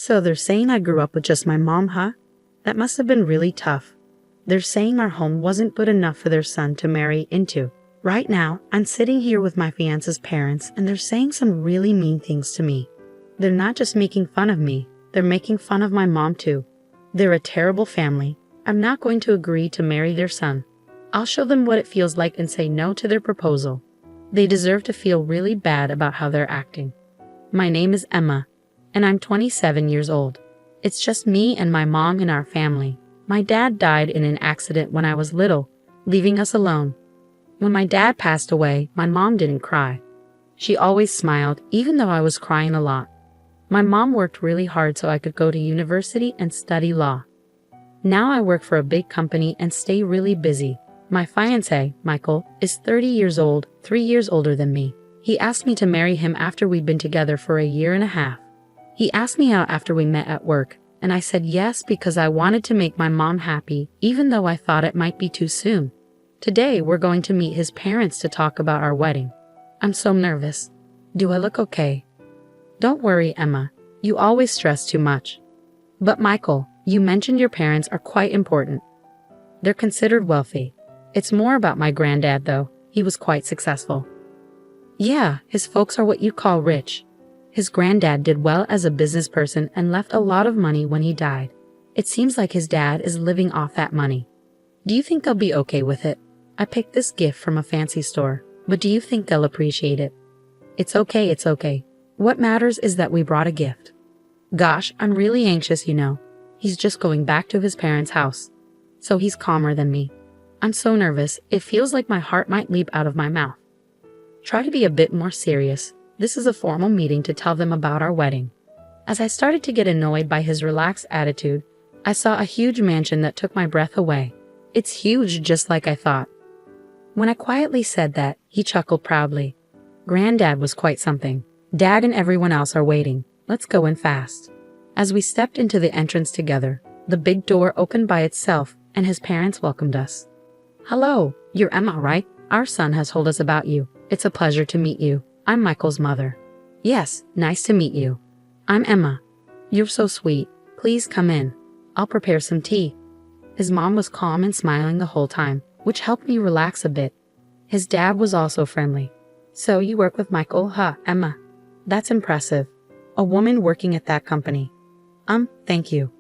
So they're saying I grew up with just my mom, huh? That must have been really tough. They're saying our home wasn't good enough for their son to marry into. Right now, I'm sitting here with my fiance's parents and they're saying some really mean things to me. They're not just making fun of me, they're making fun of my mom too. They're a terrible family. I'm not going to agree to marry their son. I'll show them what it feels like and say no to their proposal. They deserve to feel really bad about how they're acting. My name is Emma, and I'm 27 years old. It's just me and my mom in our family. My dad died in an accident when I was little, leaving us alone. When my dad passed away, my mom didn't cry. She always smiled, even though I was crying a lot. My mom worked really hard so I could go to university and study law. Now I work for a big company and stay really busy. My fiancé, Michael, is 30 years old, 3 years older than me. He asked me to marry him after we'd been together for a year and a half. He asked me out after we met at work, and I said yes because I wanted to make my mom happy, even though I thought it might be too soon. Today we're going to meet his parents to talk about our wedding. I'm so nervous. Do I look okay? Don't worry, Emma. You always stress too much. But Michael, you mentioned your parents are quite important. They're considered wealthy. It's more about my granddad, though. He was quite successful. Yeah, his folks are what you call rich. His granddad did well as a business person and left a lot of money when he died. It seems like his dad is living off that money. Do you think they'll be okay with it? I picked this gift from a fancy store, but do you think they'll appreciate it? It's okay, it's okay. What matters is that we brought a gift. Gosh, I'm really anxious, you know. He's just going back to his parents' house. So he's calmer than me. I'm so nervous, it feels like my heart might leap out of my mouth. Try to be a bit more serious. This is a formal meeting to tell them about our wedding. As I started to get annoyed by his relaxed attitude, I saw a huge mansion that took my breath away. It's huge, just like I thought. When I quietly said that, he chuckled proudly. Granddad was quite something. Dad and everyone else are waiting. Let's go in fast. As we stepped into the entrance together, the big door opened by itself and his parents welcomed us. Hello, you're Emma, right? Our son has told us about you. It's a pleasure to meet you. I'm Michael's mother. Yes, nice to meet you. I'm Emma. You're so sweet. Please come in. I'll prepare some tea. His mom was calm and smiling the whole time, which helped me relax a bit. His dad was also friendly. So you work with Michael, huh, Emma? That's impressive. A woman working at that company. Thank you.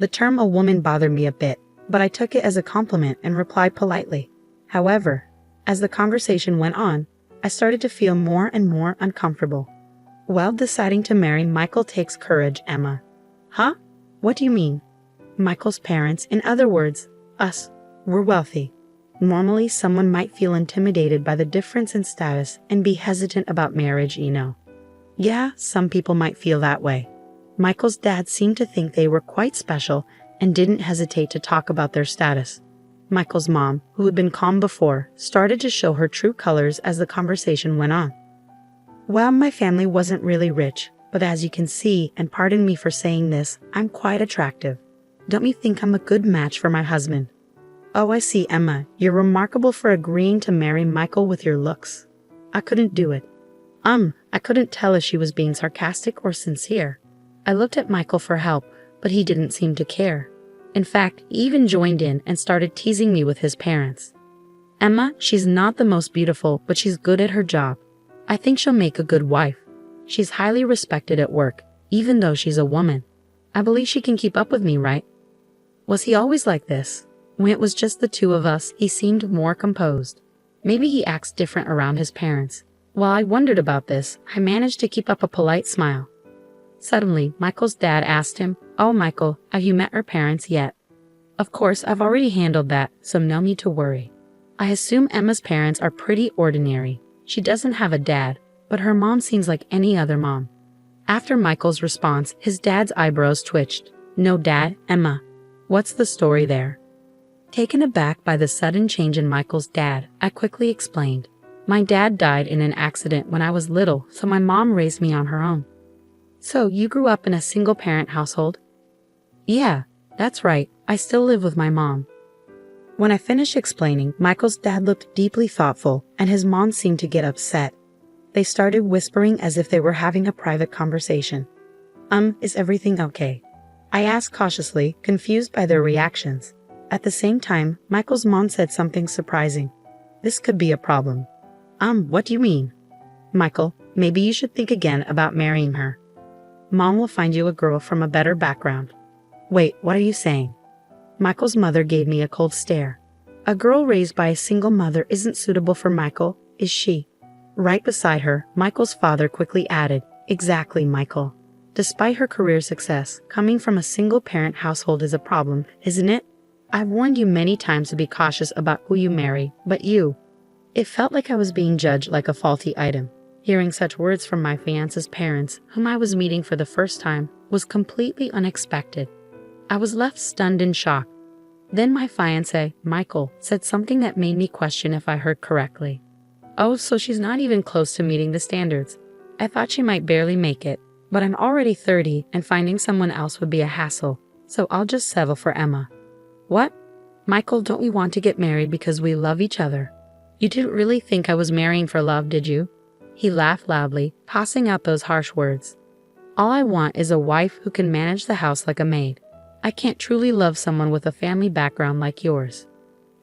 The term a woman bothered me a bit, but I took it as a compliment and replied politely. However, as the conversation went on, I started to feel more and more uncomfortable. Well, deciding to marry Michael takes courage, Emma. Huh? What do you mean? Michael's parents, in other words, us, were wealthy. Normally, someone might feel intimidated by the difference in status and be hesitant about marriage, you know. Yeah, some people might feel that way. Michael's dad seemed to think they were quite special and didn't hesitate to talk about their status. Michael's mom, who had been calm before, started to show her true colors as the conversation went on. Well, my family wasn't really rich, but as you can see, and pardon me for saying this, I'm quite attractive. Don't you think I'm a good match for my husband? Oh, I see, Emma. You're remarkable for agreeing to marry Michael with your looks. I couldn't do it. I couldn't tell if she was being sarcastic or sincere. I looked at Michael for help, but he didn't seem to care. In fact, he even joined in and started teasing me with his parents. Emma, she's not the most beautiful, but she's good at her job. I think she'll make a good wife. She's highly respected at work, even though she's a woman. I believe she can keep up with me, right? Was he always like this? When it was just the two of us, he seemed more composed. Maybe he acts different around his parents. While I wondered about this, I managed to keep up a polite smile. Suddenly, Michael's dad asked him, "Oh, Michael, have you met her parents yet?" Of course, I've already handled that, so no need to worry. I assume Emma's parents are pretty ordinary. She doesn't have a dad, but her mom seems like any other mom. After Michael's response, his dad's eyebrows twitched. No dad, Emma. What's the story there? Taken aback by the sudden change in Michael's dad, I quickly explained. My dad died in an accident when I was little, so my mom raised me on her own. So you grew up in a single-parent household? Yeah, that's right. I still live with my mom. When I finished explaining, Michael's dad looked deeply thoughtful, and his mom seemed to get upset. They started whispering as if they were having a private conversation. Is everything okay?" I asked cautiously, confused by their reactions. At the same time, Michael's mom said something surprising. "This could be a problem." What do you mean?" "Michael, maybe you should think again about marrying her. Mom will find you a girl from a better background." "Wait, what are you saying?" Michael's mother gave me a cold stare. "A girl raised by a single mother isn't suitable for Michael, is she?" Right beside her, Michael's father quickly added, "Exactly, Michael. Despite her career success, coming from a single-parent household is a problem, isn't it? I've warned you many times to be cautious about who you marry, but you—" It felt like I was being judged like a faulty item. Hearing such words from my fiance's parents, whom I was meeting for the first time, was completely unexpected. I was left stunned in shock. Then my fiancé, Michael, said something that made me question if I heard correctly. "Oh, so she's not even close to meeting the standards. I thought she might barely make it, but I'm already 30 and finding someone else would be a hassle, so I'll just settle for Emma." "What? Michael, don't we want to get married because we love each other? You didn't really think I was marrying for love, did you?" He laughed loudly, tossing out those harsh words. "All I want is a wife who can manage the house like a maid. I can't truly love someone with a family background like yours."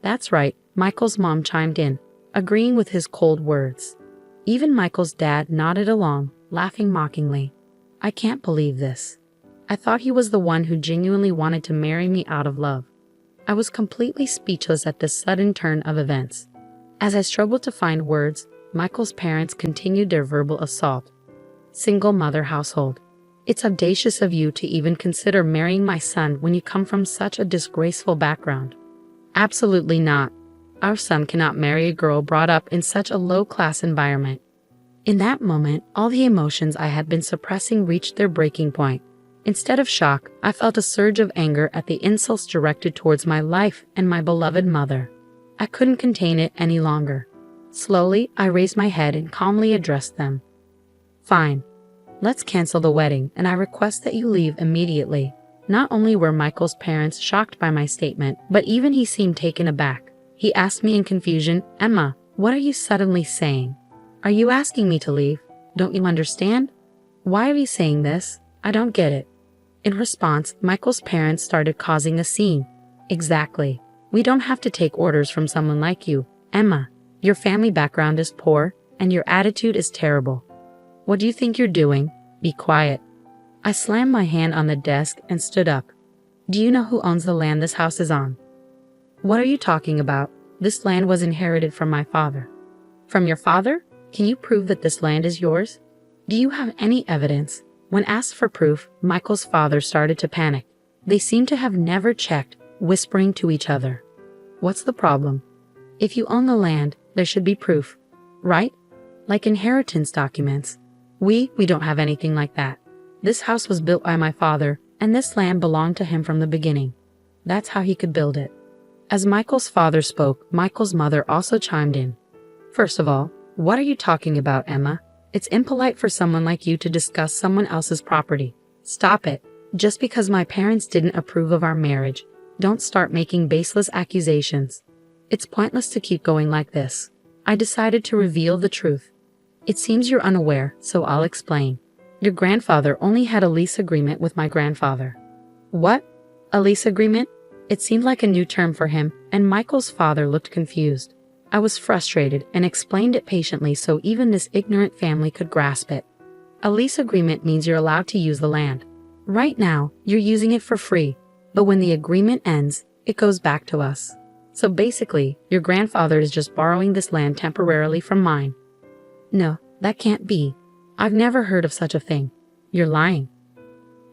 "That's right," Michael's mom chimed in, agreeing with his cold words. Even Michael's dad nodded along, laughing mockingly. "I can't believe this. I thought he was the one who genuinely wanted to marry me out of love." I was completely speechless at this sudden turn of events. As I struggled to find words, Michael's parents continued their verbal assault. "Single mother household. It's audacious of you to even consider marrying my son when you come from such a disgraceful background." "Absolutely not. Our son cannot marry a girl brought up in such a low-class environment." In that moment, all the emotions I had been suppressing reached their breaking point. Instead of shock, I felt a surge of anger at the insults directed towards my life and my beloved mother. I couldn't contain it any longer. Slowly, I raised my head and calmly addressed them. "Fine. Let's cancel the wedding, and I request that you leave immediately." Not only were Michael's parents shocked by my statement, but even he seemed taken aback. He asked me in confusion, "Emma, what are you suddenly saying? Are you asking me to leave? Don't you understand? Why are you saying this? I don't get it." In response, Michael's parents started causing a scene. "Exactly. We don't have to take orders from someone like you, Emma. Your family background is poor, and your attitude is terrible. What do you think you're doing? Be quiet." I slammed my hand on the desk and stood up. "Do you know who owns the land this house is on?" "What are you talking about? This land was inherited from my father." "From your father? Can you prove that this land is yours? Do you have any evidence?" When asked for proof, Michael's father started to panic. They seemed to have never checked, whispering to each other. "What's the problem? If you own the land, there should be proof, right? Like inheritance documents. We don't have anything like that. This house was built by my father, and this land belonged to him from the beginning. That's how he could build it." As Michael's father spoke, Michael's mother also chimed in. "First of all, what are you talking about, Emma? It's impolite for someone like you to discuss someone else's property. Stop it. Just because my parents didn't approve of our marriage, don't start making baseless accusations. It's pointless to keep going like this." I decided to reveal the truth. "It seems you're unaware, so I'll explain. Your grandfather only had a lease agreement with my grandfather." "What? A lease agreement?" It seemed like a new term for him, and Michael's father looked confused. I was frustrated and explained it patiently so even this ignorant family could grasp it. A lease agreement means you're allowed to use the land. Right now, you're using it for free, but when the agreement ends, it goes back to us. So basically, your grandfather is just borrowing this land temporarily from mine." "No, that can't be. I've never heard of such a thing. You're lying."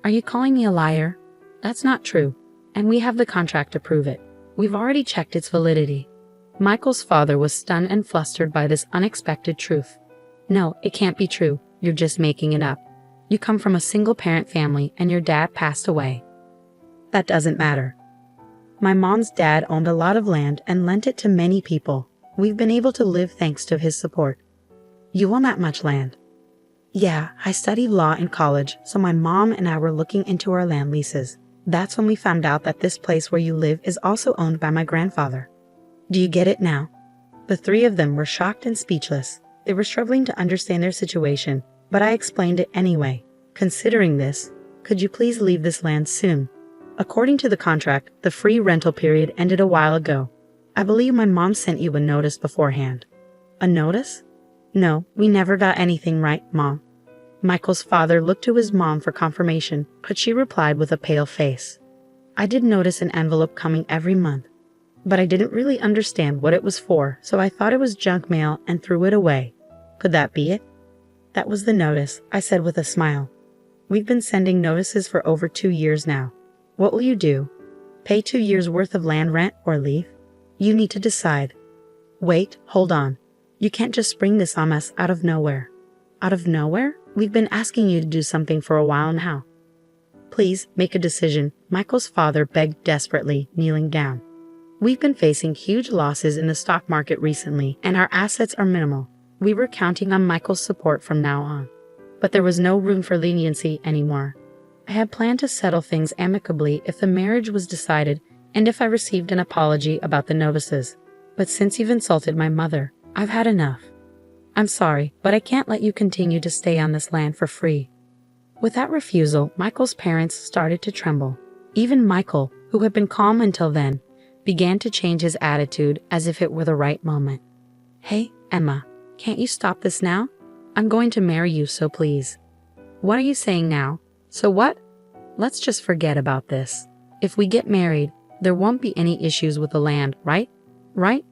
"Are you calling me a liar? That's not true, and we have the contract to prove it. We've already checked its validity." Michael's father was stunned and flustered by this unexpected truth. "No, it can't be true. You're just making it up. You come from a single-parent family and your dad passed away." "That doesn't matter. My mom's dad owned a lot of land and lent it to many people. We've been able to live thanks to his support." "You own that much land?" "Yeah, I studied law in college, so my mom and I were looking into our land leases. That's when we found out that this place where you live is also owned by my grandfather." "Do you get it now?" The three of them were shocked and speechless. They were struggling to understand their situation, but I explained it anyway. "Considering this, Could you please leave this land soon? According to the contract, the free rental period ended a while ago. I believe my mom sent you a notice beforehand. A notice? No, we never got anything, right, Mom? Michael's father looked to his mom for confirmation, but she replied with a pale face. I did notice an envelope coming every month, but I didn't really understand what it was for, so I thought it was junk mail and threw it away. Could that be it? That was the notice, I said with a smile. We've been sending notices for over 2 years now. What will you do? Pay 2 years' worth of land rent or leave? You need to decide. Wait, hold on. You can't just spring this on us out of nowhere. Out of nowhere? We've been asking you to do something for a while now. Please, make a decision, Michael's father begged desperately, kneeling down. We've been facing huge losses in the stock market recently, and our assets are minimal. We were counting on Michael's support from now on. But there was no room for leniency anymore. I had planned to settle things amicably if the marriage was decided and if I received an apology about the notices. But since you've insulted my mother, I've had enough. I'm sorry, but I can't let you continue to stay on this land for free. With that refusal, Michael's parents started to tremble. Even Michael, who had been calm until then, began to change his attitude as if it were the right moment. Hey, Emma, can't you stop this now? I'm going to marry you, so please. What are you saying now? So what? Let's just forget about this. If we get married, there won't be any issues with the land, right? Right?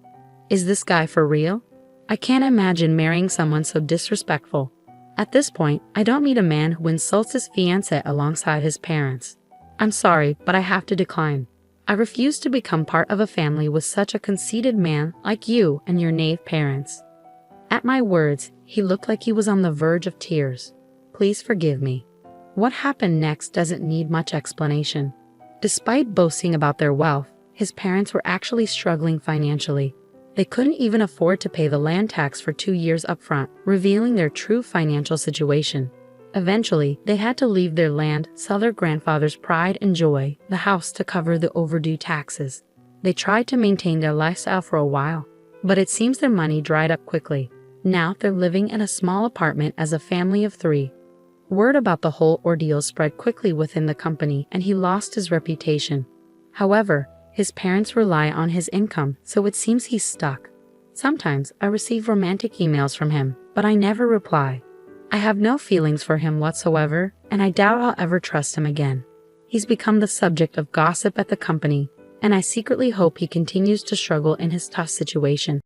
Is this guy for real? I can't imagine marrying someone so disrespectful. At this point, I don't need a man who insults his fiancé alongside his parents. I'm sorry, but I have to decline. I refuse to become part of a family with such a conceited man like you and your knave parents. At my words, he looked like he was on the verge of tears. Please forgive me. What happened next doesn't need much explanation. Despite boasting about their wealth, his parents were actually struggling financially. They couldn't even afford to pay the land tax for 2 years upfront, revealing their true financial situation. Eventually, they had to leave their land, sell their grandfather's pride and joy, the house, to cover the overdue taxes. They tried to maintain their lifestyle for a while, but it seems their money dried up quickly. Now they're living in a small apartment as a family of 3. Word about the whole ordeal spread quickly within the company, and he lost his reputation. However, his parents rely on his income, so it seems he's stuck. Sometimes I receive romantic emails from him, but I never reply. I have no feelings for him whatsoever, and I doubt I'll ever trust him again. He's become the subject of gossip at the company, and I secretly hope he continues to struggle in his tough situation.